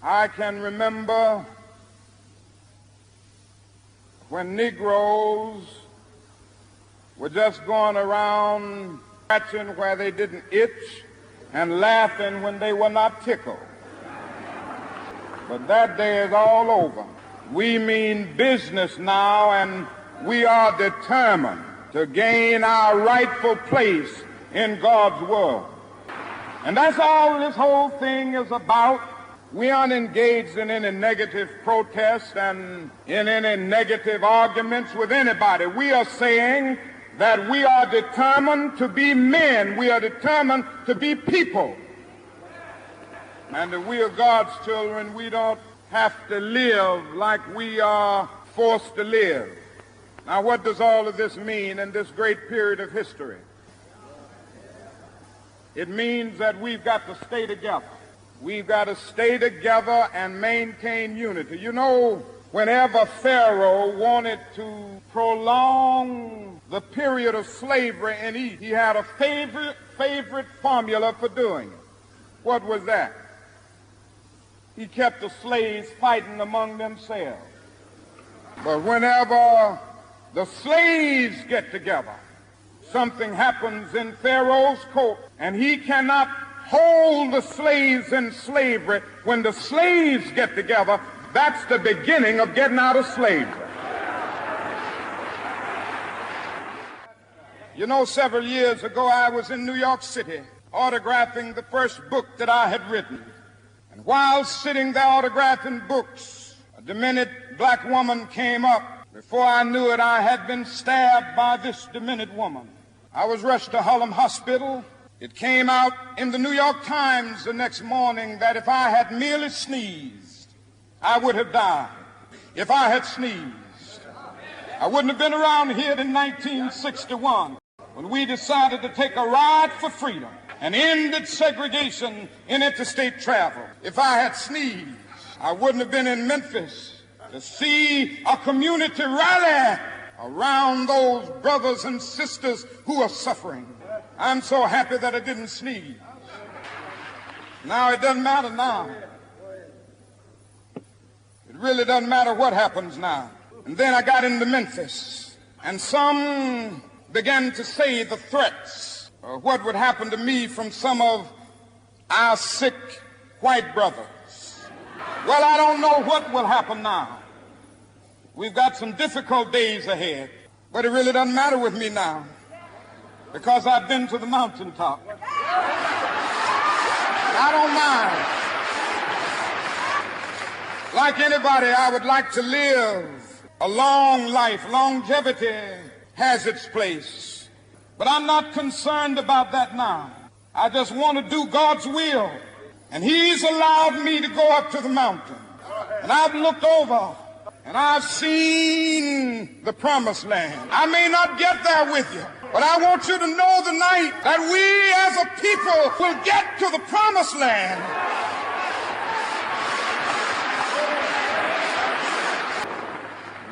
I can remember when Negroes were just going around scratching where they didn't itch and laughing when they were not tickled. But that day is all over. We mean business now, and we are determined to gain our rightful place in God's world. And that's all this whole thing is about. We aren't engaged in any negative protest and in any negative arguments with anybody. We are saying that we are determined to be men. We are determined to be people. And that we are God's children. We don't have to live like we are forced to live. Now, what does all of this mean in this great period of history? It means that we've got to stay together. We've got to stay together and maintain unity. You know, whenever Pharaoh wanted to prolong the period of slavery in Egypt, he had a favorite formula for doing it. What was that? He kept the slaves fighting among themselves. But whenever the slaves get together, something happens in Pharaoh's Coat, and he cannot hold the slaves in slavery. When the slaves get together, that's the beginning of getting out of slavery. You know, several years ago, I was in New York City autographing the first book that I had written. And while sitting there autographing books, a demented black woman came up. Before I knew it, I had been stabbed by this demented woman. I was rushed to Harlem Hospital. It came out in the New York Times the next morning that if I had merely sneezed, I would have died. If I had sneezed, I wouldn't have been around here in 1961 when we decided to take a ride for freedom and ended segregation in interstate travel. If I had sneezed, I wouldn't have been in Memphis to see a community rally around those brothers and sisters who are suffering. I'm so happy that I didn't sneeze. Now it doesn't matter now. It really doesn't matter what happens now. And then I got into Memphis, and some began to say the threats of what would happen to me from some of our sick white brothers. Well, I don't know what will happen now. We've got some difficult days ahead, but it really doesn't matter with me now because I've been to the mountaintop. I don't mind. Like anybody, I would like to live a long life. Longevity has its place, but I'm not concerned about that now. I just want to do God's will, and He's allowed me to go up to the mountain, and I've looked over and I've seen the promised land. I may not get there with you, but I want you to know tonight that we as a people will get to the promised land.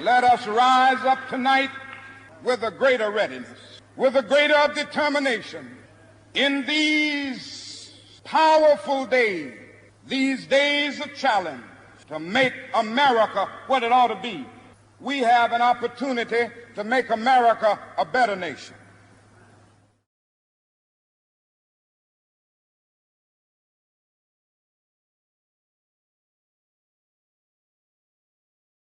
Let us rise up tonight with a greater readiness, with a greater determination in these powerful days, these days of challenge, to make America what it ought to be. We have an opportunity to make America a better nation.